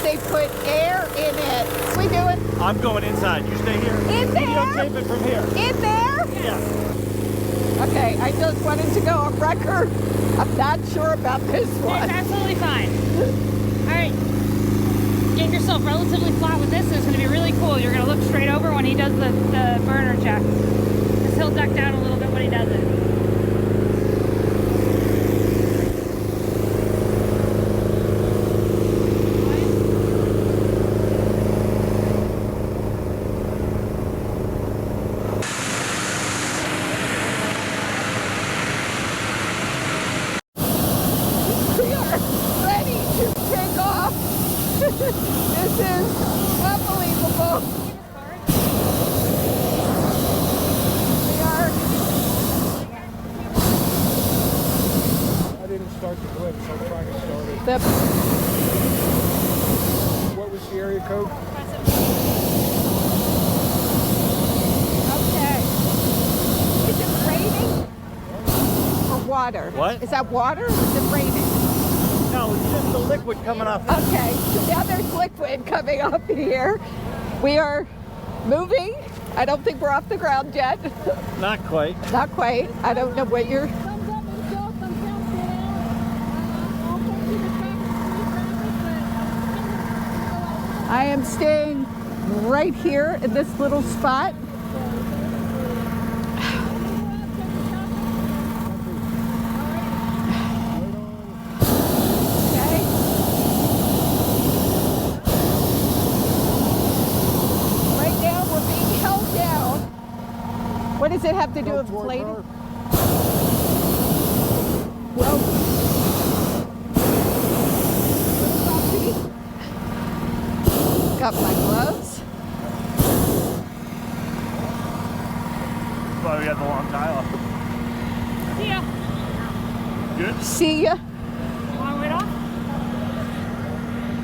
they put air in it. What we doing? I'm going inside. You stay here. In there? Videotape it from here. In there? Yeah. Okay, I just wanted to go on record. I'm not sure about this one. It's absolutely fine. All right. Get yourself relatively flat with this. It's going to be really cool. You're going to look straight over when he does the burner check. Because he'll duck down a little bit when he does it. This is unbelievable. We are. I didn't start the clip, so I'm trying to start it. What was the area code? Okay. Is it raining or water? What? Is that water or is it raining? No, it's just the liquid coming off. Okay, so now there's liquid coming up here. We are moving. I don't think we're off the ground yet. Not quite. Not quite. I don't know what you're... I am staying right here in this little spot. What does it have to do with inflated? Well, got my gloves. That's why we got the long tile. See ya. Good? See ya. Long way off.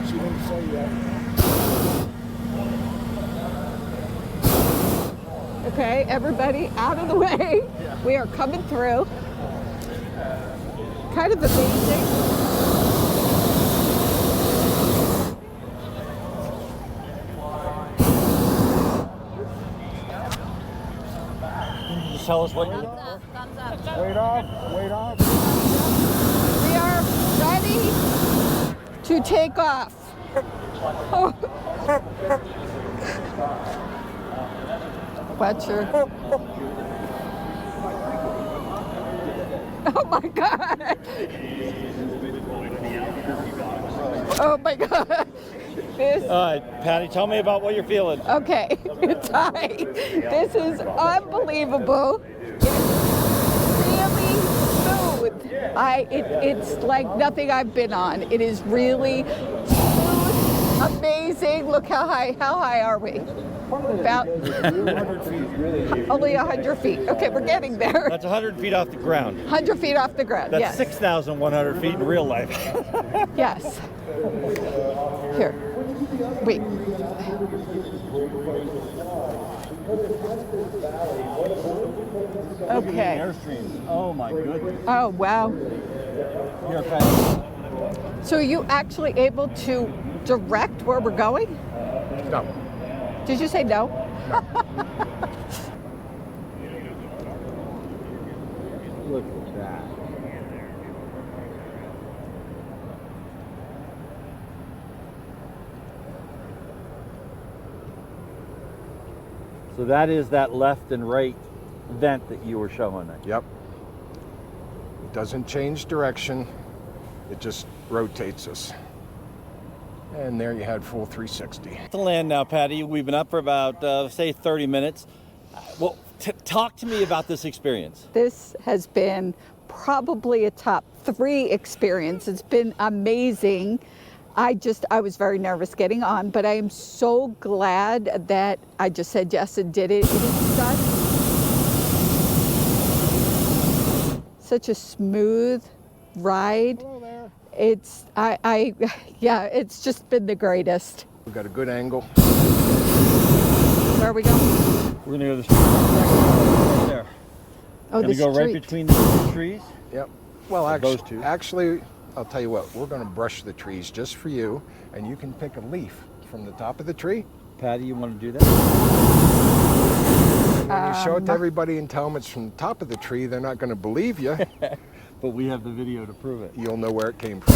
She didn't say that. Okay, everybody out of the way. We are coming through. Kind of amazing. Just tell us what you're... Thumbs up. Wait off, wait off. We are ready to take off. Watch your... Oh my God! Oh my God! This... All right, Patty, tell me about what you're feeling. Okay, it's high. This is unbelievable. It's really smooth. It's like nothing I've been on. It is really smooth, amazing. Look how high. How high are we? About 100 feet. only 100 feet. Okay, we're getting there. That's 100 feet off the ground. 100 feet off the ground. That's Yes. 6,100 feet in real life. Yes. Here. Wait. Okay. Airstreams. Oh my goodness. Oh, wow. Here, Patty. So are you actually able to direct where we're going? No. Did you say no? Look at that. So that is that left and right vent that you were showing us. Yep. It doesn't change direction. It just rotates us. And there you had full 360. To land now, Patty. We've been up for about, say, 30 minutes. Well, talk to me about this experience. This has been probably a top 3 experience. It's been amazing. I was very nervous getting on, but I am so glad that I just said yes and did it. It is such a smooth ride. Hello there. It's, yeah, it's just been the greatest. We've got a good angle. Where are we going? We're gonna go to the street right there. Oh, Gonna the go right street. between the trees. Yep. Well, Those two. actually, I'll tell you what, we're going to brush the trees just for you, and you can pick a leaf from the top of the tree. Patty, you want to do that? When you show it to everybody and tell them it's from the top of the tree, they're not going to believe you. But we have the video to prove it. You'll know where it came from.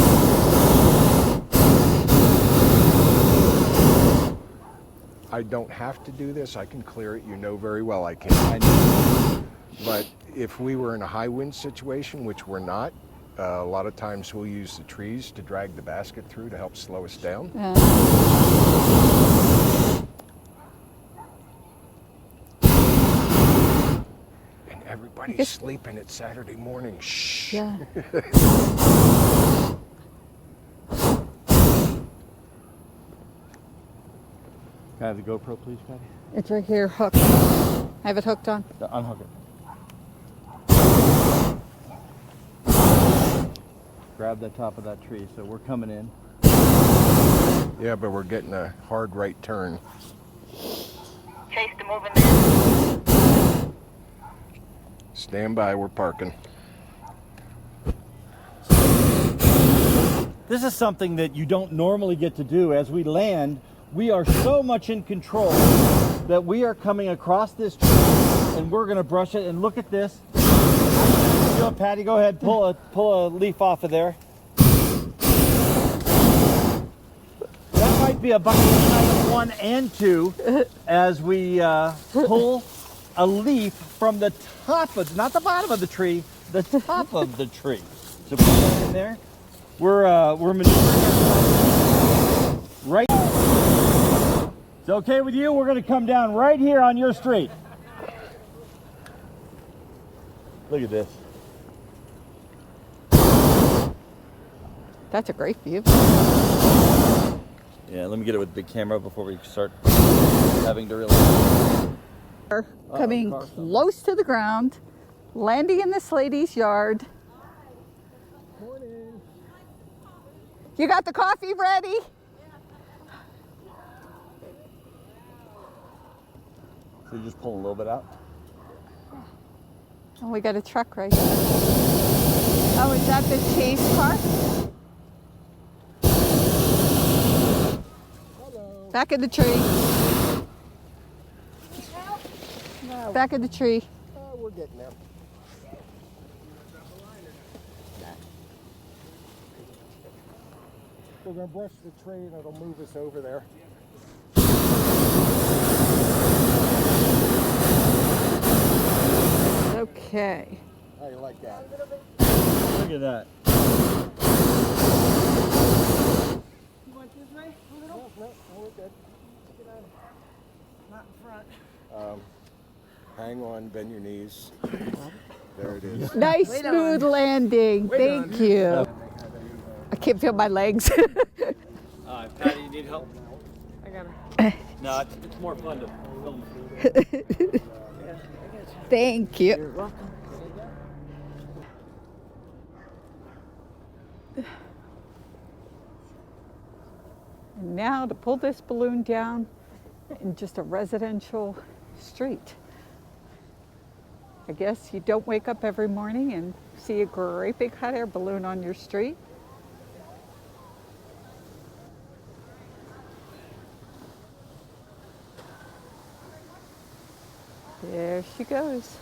I don't have to do this. I can clear it. You know very well I can. I know. But if we were in a high wind situation, which we're not, a lot of times we'll use the trees to drag the basket through to help slow us down. And everybody's sleeping. It's Saturday morning. Shh. Yeah. Can I have the GoPro, please, Patty? It's right here, hooked. I have it hooked on. Unhook it. Grab the top of that tree. So we're coming in. Yeah, but we're getting a hard right turn. Chase the moving man. Stand by, we're parking. This is something that you don't normally get to do. As we land, we are so much in control that we are coming across this tree and we're going to brush it. And look at this. Go, Patty, go ahead, pull a leaf off of there. That might be a bucket of 1 and 2 as we pull a leaf from the top of, not the bottom of the tree, the top of the tree. So put that in there. We're maneuvering ourselves right. It's okay with you? We're going to come down right here on your street. Look at this. That's a great view. Yeah, let me get it with the big camera before we start having to really. Coming close to the ground, landing in this lady's yard. Morning. You got the coffee ready? So you just pull a little bit out? Oh, we got a truck right here. Oh, is that the chase car? Hello. Back in the tree. Back in the tree. We're getting there. We're going to brush the tree and it'll move us over there. Okay. How you like that? Look at that. You want this way? A little? No, we're good. Not in front. Hang on, bend your knees. There it is. Nice Wait smooth on. landing. Thank you. I can't feel my legs. Patty, you need help? I got her. No, it's more fun to film. Thank you. You're welcome. And now to pull this balloon down in just a residential street. I guess you don't wake up every morning and see a great big hot air balloon on your street. There she goes.